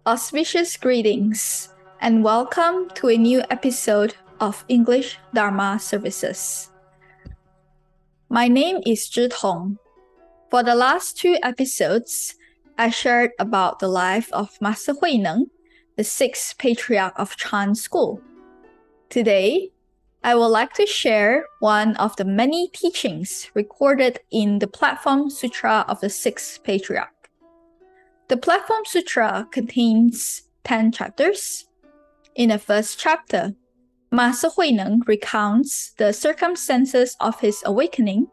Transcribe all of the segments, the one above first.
Auspicious greetings and welcome to a new episode of English Dharma Services. My name is Tong. For the last two episodes, I shared about the life of Master Huineng, the Sixth Patriarch of Chan school. Today, I would like to share one of the many teachings recorded in the Platform Sutra of the Sixth Patriarch. The Platform Sutra contains 10 chapters. In the first chapter, Master Huineng recounts the circumstances of his awakening,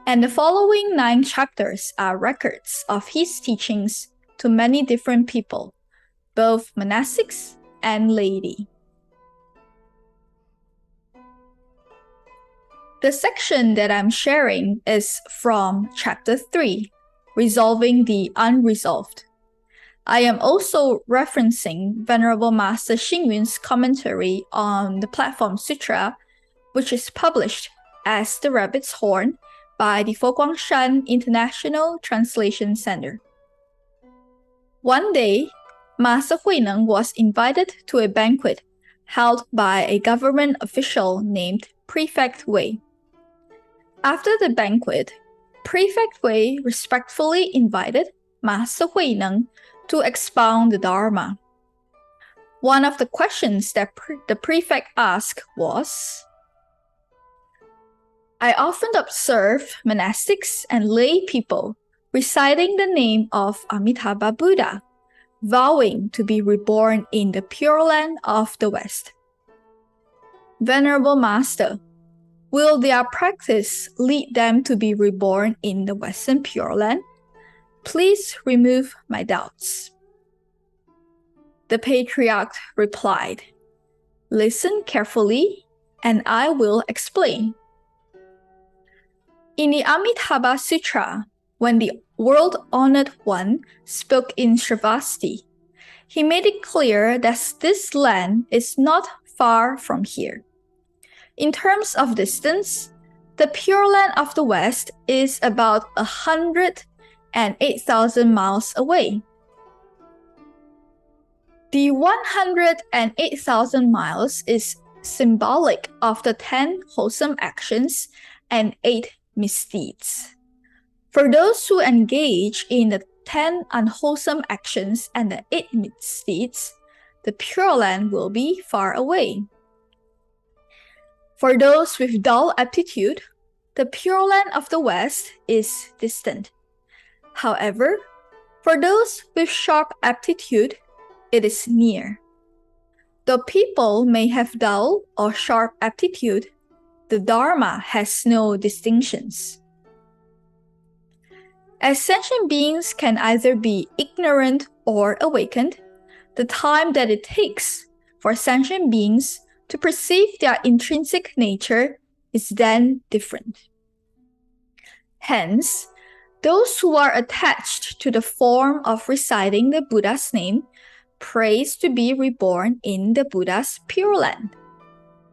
and the following 9 chapters are records of his teachings to many different people, both monastics and laity. The section that I'm sharing is from Chapter 3, Resolving the Unresolved. I am also referencing Venerable Master Xingyun's commentary on the Platform Sutra, which is published as The Rabbit's Horn by the Shan International Translation Center. One day, Master Huineng was invited to a banquet held by a government official named Prefect Wei. After the banquet, Prefect Wei respectfully invited Master Huineng to expound the Dharma. One of the questions that the prefect asked was, I often observe monastics and lay people reciting the name of Amitabha Buddha, vowing to be reborn in the Pure Land of the West. Venerable Master, will their practice lead them to be reborn in the Western Pure Land? Please remove my doubts. The Patriarch replied, Listen carefully, and I will explain. In the Amitabha Sutra, when the world-honored one spoke in Sravasti, he made it clear that this land is not far from here. In terms of distance, the Pure Land of the West is about 108,000 miles away. The 108,000 miles is symbolic of the 10 wholesome actions and 8 misdeeds. For those who engage in the 10 unwholesome actions and the 8 misdeeds, the Pure Land will be far away. For those with dull aptitude, the Pure Land of the West is distant. However, for those with sharp aptitude, it is near. Though people may have dull or sharp aptitude, the Dharma has no distinctions. As sentient beings can either be ignorant or awakened, the time that it takes for sentient beings to perceive their intrinsic nature is then different. Hence, those who are attached to the form of reciting the Buddha's name prays to be reborn in the Buddha's Pure Land.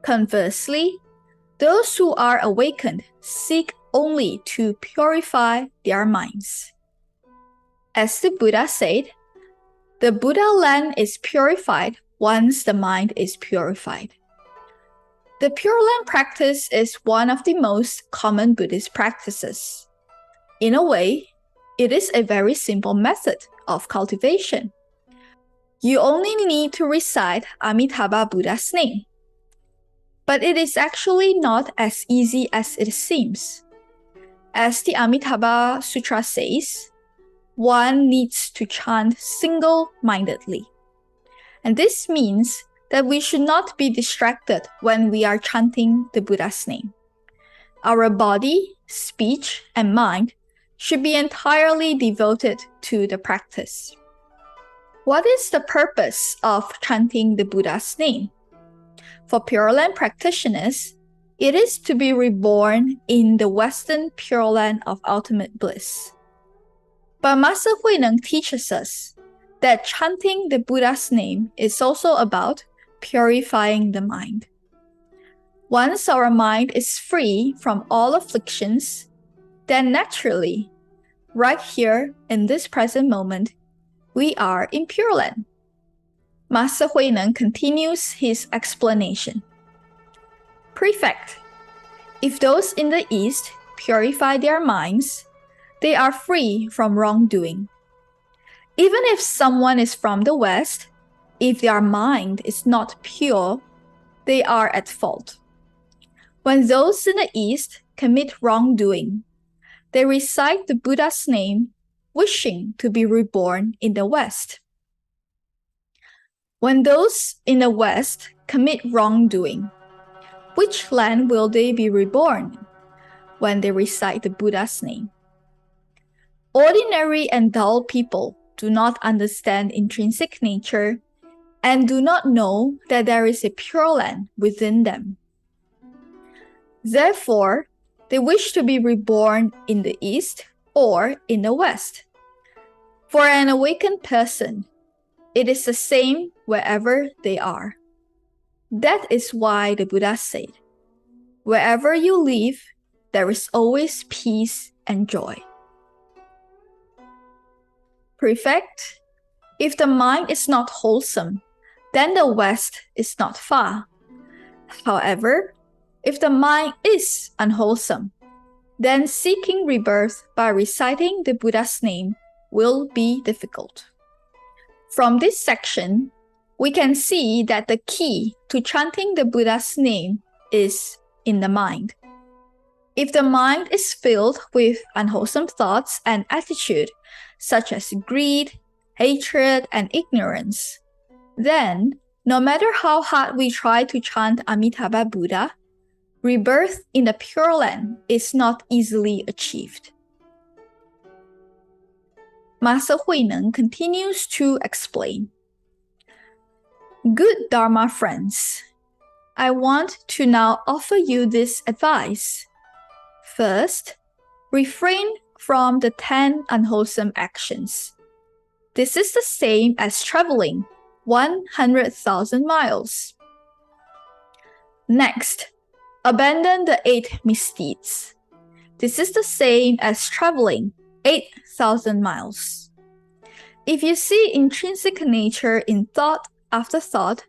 Conversely, those who are awakened seek only to purify their minds. As the Buddha said, the Buddha land is purified once the mind is purified. The Pure Land practice is one of the most common Buddhist practices. In a way, it is a very simple method of cultivation. You only need to recite Amitabha Buddha's name. But it is actually not as easy as it seems. As the Amitabha Sutra says, one needs to chant single-mindedly. And this means that we should not be distracted when we are chanting the Buddha's name. Our body, speech, and mind should be entirely devoted to the practice. What is the purpose of chanting the Buddha's name? For Pure Land practitioners, it is to be reborn in the Western Pure Land of ultimate bliss. But Master Huineng teaches us that chanting the Buddha's name is also about purifying the mind. Once our mind is free from all afflictions, then naturally, right here in this present moment, we are in Pure Land. Master Huineng continues his explanation. Prefect, if those in the East purify their minds, they are free from wrongdoing. Even if someone is from the West, if their mind is not pure, they are at fault. When those in the East commit wrongdoing, they recite the Buddha's name, wishing to be reborn in the West. When those in the West commit wrongdoing, which land will they be reborn when they recite the Buddha's name? Ordinary and dull people do not understand intrinsic nature and do not know that there is a Pure Land within them. Therefore, they wish to be reborn in the East or in the West. For an awakened person, it is the same wherever they are. That is why the Buddha said, wherever you live, there is always peace and joy. Prefect, if the mind is not wholesome, then the West is not far. However, if the mind is unwholesome, then seeking rebirth by reciting the Buddha's name will be difficult. From this section, we can see that the key to chanting the Buddha's name is in the mind. If the mind is filled with unwholesome thoughts and attitude, such as greed, hatred, and ignorance, then, no matter how hard we try to chant Amitabha Buddha, rebirth in the Pure Land is not easily achieved. Master Huineng continues to explain. Good Dharma friends, I want to now offer you this advice. First, refrain from the 10 unwholesome actions. This is the same as traveling 100,000 miles. Next, abandon the 8 misdeeds. This is the same as traveling 8,000 miles. If you see intrinsic nature in thought after thought,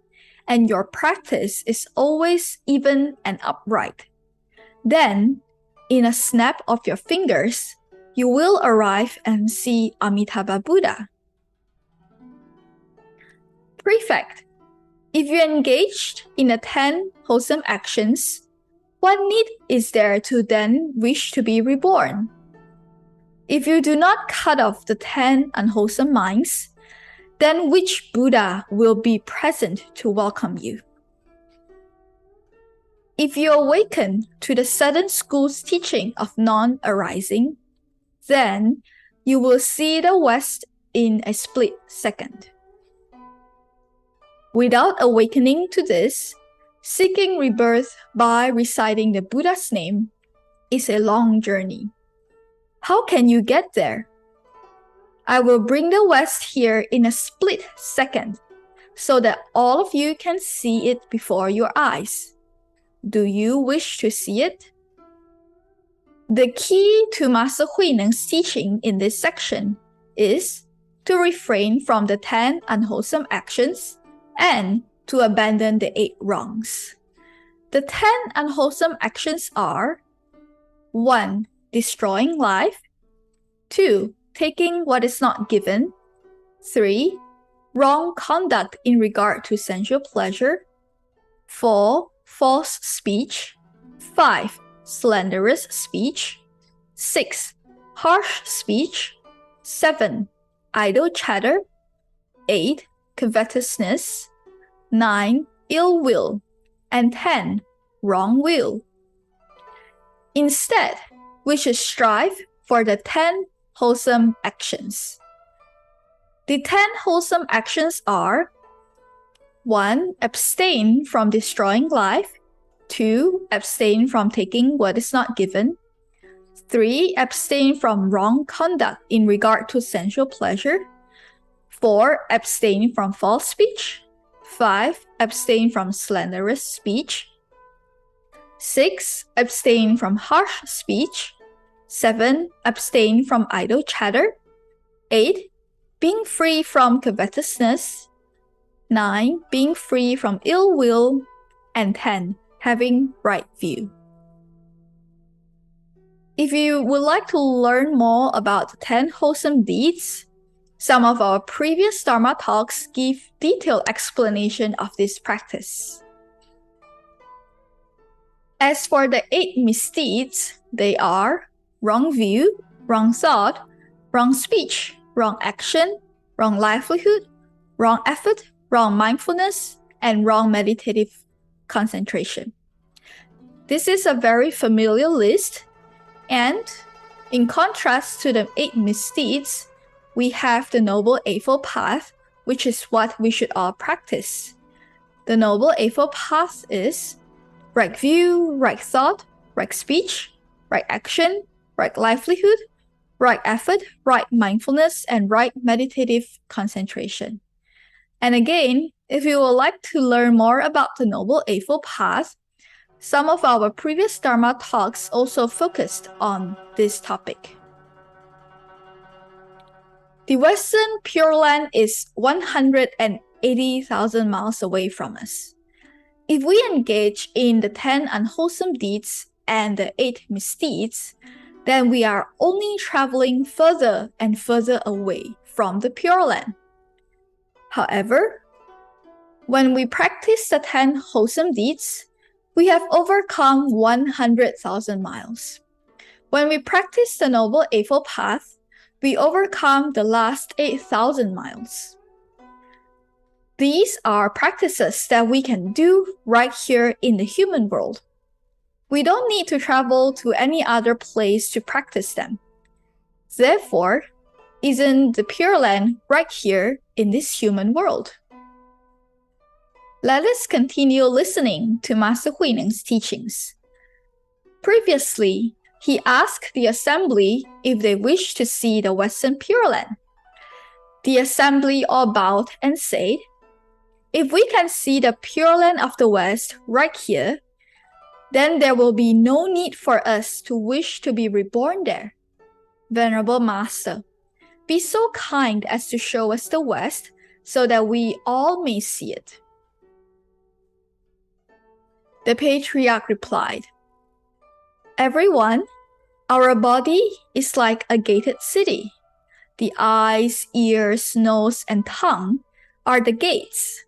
and your practice is always even and upright, then, in a snap of your fingers, you will arrive and see Amitabha Buddha. Prefect, if you engaged in the 10 wholesome actions, what need is there to then wish to be reborn? If you do not cut off the 10 unwholesome minds, then which Buddha will be present to welcome you? If you awaken to the Southern School's teaching of non-arising, then you will see the West in a split second. Without awakening to this, seeking rebirth by reciting the Buddha's name is a long journey. How can you get there? I will bring the West here in a split second so that all of you can see it before your eyes. Do you wish to see it? The key to Master Huineng's teaching in this section is to refrain from the 10 unwholesome actions and to abandon the 8 wrongs. The 10 unwholesome actions are 1. Destroying life. 2. Taking what is not given. 3. Wrong conduct in regard to sensual pleasure. 4. False speech. 5. Slanderous speech. 6. Harsh speech. 7. Idle chatter. 8. Covetousness. 9. Ill will. And 10. Wrong will. Instead, we should strive for the 10 wholesome actions. The 10 wholesome actions are 1. Abstain from destroying life. 2. Abstain from taking what is not given. 3. Abstain from wrong conduct in regard to sensual pleasure. 4. Abstain from false speech. 5. Abstain from slanderous speech. 6. Abstain from harsh speech. 7. Abstain from idle chatter. 8. being free from covetousness, 9. Being free from ill will, and 10. Having right view. If you would like to learn more about the 10 wholesome deeds, some of our previous Dharma talks give detailed explanation of this practice. As for the 8 misdeeds, they are wrong view, wrong thought, wrong speech, wrong action, wrong livelihood, wrong effort, wrong mindfulness, and wrong meditative concentration. This is a very familiar list, and in contrast to the 8 misdeeds, we have the Noble Eightfold Path, which is what we should all practice. The Noble Eightfold Path is right view, right thought, right speech, right action, right livelihood, right effort, right mindfulness, and right meditative concentration. And again, if you would like to learn more about the Noble Eightfold Path, some of our previous Dharma talks also focused on this topic. The Western Pure Land is 180,000 miles away from us. If we engage in the 10 unwholesome deeds and the 8 misdeeds, then we are only traveling further and further away from the Pure Land. However, when we practice the 10 wholesome deeds, we have overcome 100,000 miles. When we practice the Noble Eightfold Path, we overcome the last 8,000 miles. These are practices that we can do right here in the human world. We don't need to travel to any other place to practice them. Therefore, isn't the Pure Land right here in this human world? Let us continue listening to Master Huineng's teachings. Previously, he asked the assembly if they wished to see the Western Pure Land. The assembly all bowed and said, "If we can see the Pure Land of the West right here, then there will be no need for us to wish to be reborn there. Venerable Master, be so kind as to show us the West so that we all may see it." The Patriarch replied, "Everyone, our body is like a gated city. The eyes, ears, nose, and tongue are the gates.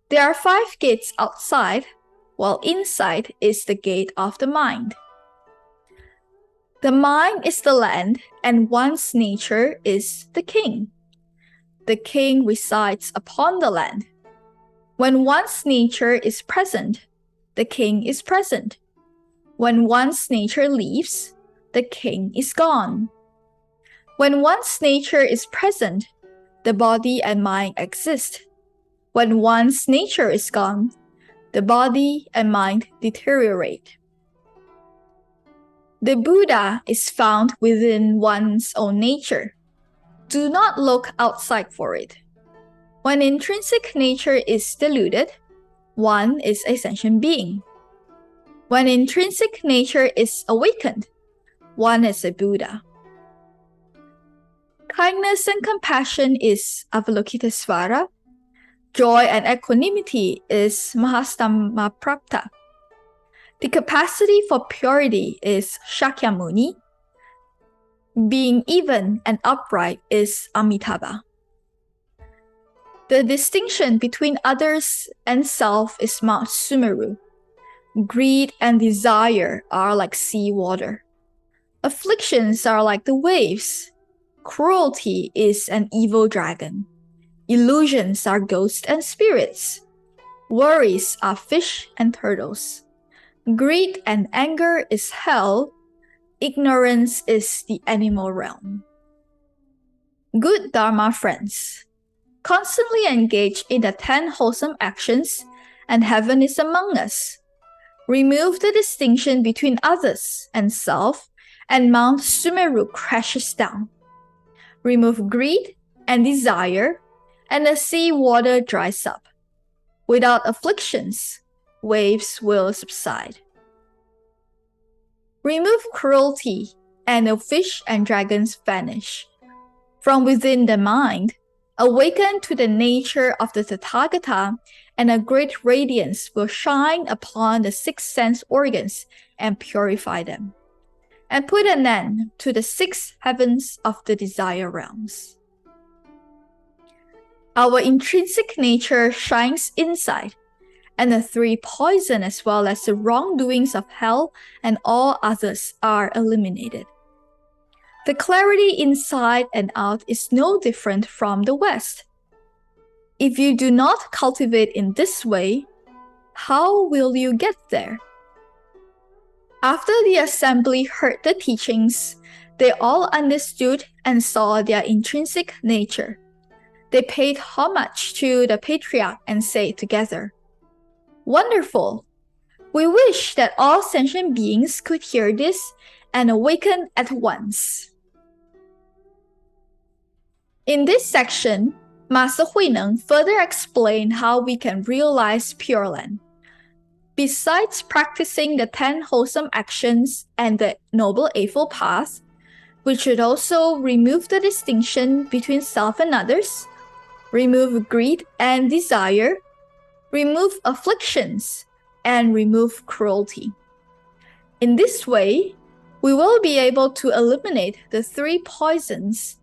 There are 5 gates outside, while inside is the gate of the mind. The mind is the land, and one's nature is the king. The king resides upon the land. When one's nature is present, the king is present. When one's nature leaves, the king is gone. When one's nature is present, the body and mind exist. When one's nature is gone, the body and mind deteriorate. The Buddha is found within one's own nature. Do not look outside for it. When intrinsic nature is diluted, one is a sentient being. When intrinsic nature is awakened, one is a Buddha. Kindness and compassion is Avalokitesvara. Joy and equanimity is Mahastamaprapta. The capacity for purity is Shakyamuni. Being even and upright is Amitabha. The distinction between others and self is Mount Sumeru. Greed and desire are like sea water. Afflictions are like the waves. Cruelty is an evil dragon. Illusions are ghosts and spirits. Worries are fish and turtles. Greed and anger is hell. Ignorance is the animal realm. Good Dharma friends, constantly engage in the 10 wholesome actions, and heaven is among us. Remove the distinction between others and self, and Mount Sumeru crashes down. Remove greed and desire, and the sea water dries up. Without afflictions, waves will subside. Remove cruelty, and the fish and dragons vanish. From within the mind, Awaken to the nature of the Tathagata, and a great radiance will shine upon the six sense organs and purify them, and put an end to the six heavens of the desire realms. Our intrinsic nature shines inside, and the three poison as well as the wrongdoings of hell and all others are eliminated. The clarity inside and out is no different from the West. If you do not cultivate in this way, how will you get there? After the assembly heard the teachings, they all understood and saw their intrinsic nature. They paid homage to the Patriarch and said together, "Wonderful! We wish that all sentient beings could hear this and awaken at once." In this section, Master Huineng further explained how we can realize Pure Land. Besides practicing the 10 wholesome actions and the Noble Eightfold Path, we should also remove the distinction between self and others, remove greed and desire, remove afflictions, and remove cruelty. In this way, we will be able to eliminate the three poisons,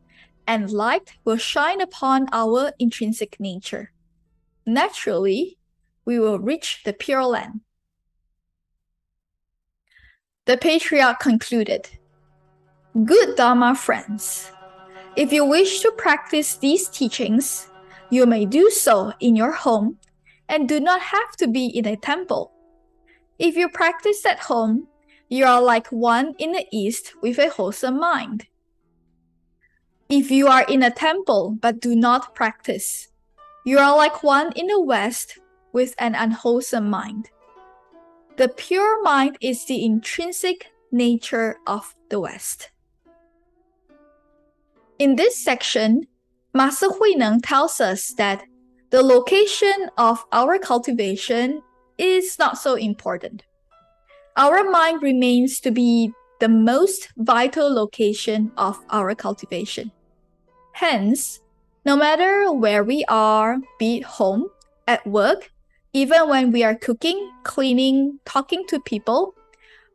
and light will shine upon our intrinsic nature. Naturally, we will reach the Pure Land. The Patriarch concluded, "Good Dharma friends, if you wish to practice these teachings, you may do so in your home and do not have to be in a temple. If you practice at home, you are like one in the East with a wholesome mind. If you are in a temple but do not practice, you are like one in the West with an unwholesome mind. The pure mind is the intrinsic nature of the West." In this section, Master Huineng tells us that the location of our cultivation is not so important. Our mind remains to be the most vital location of our cultivation. Hence, no matter where we are, be it home, at work, even when we are cooking, cleaning, talking to people,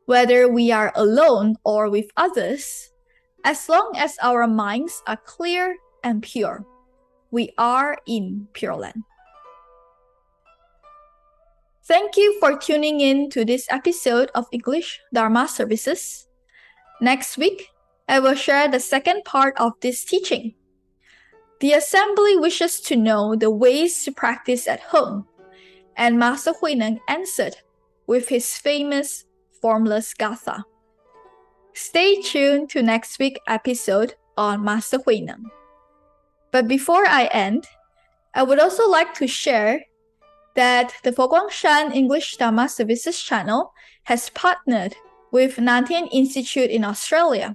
whether we are alone or with others, as long as our minds are clear and pure, we are in Pure Land. Thank you for tuning in to this episode of English Dharma Services. Next week, I will share the second part of this teaching. The assembly wishes to know the ways to practice at home, and Master Huineng answered with his famous formless gatha. Stay tuned to next week's episode on Master Huineng. But before I end, I would also like to share that the Guang Shan English Dharma Services channel has partnered with Nantian Institute in Australia.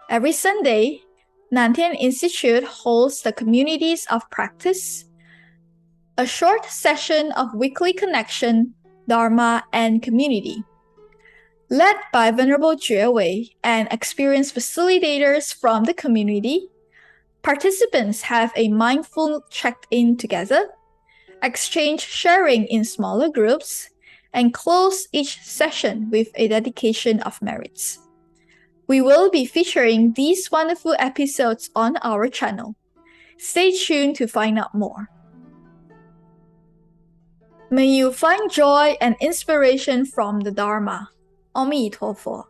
Every Sunday, Nantian Institute holds the Communities of Practice, a short session of weekly connection, Dharma, and community. Led by Venerable Wei and experienced facilitators from the community, participants have a mindful check-in together, exchange sharing in smaller groups, and close each session with a dedication of merits. We will be featuring these wonderful episodes on our channel. Stay tuned to find out more. May you find joy and inspiration from the Dharma. 阿弥陀佛。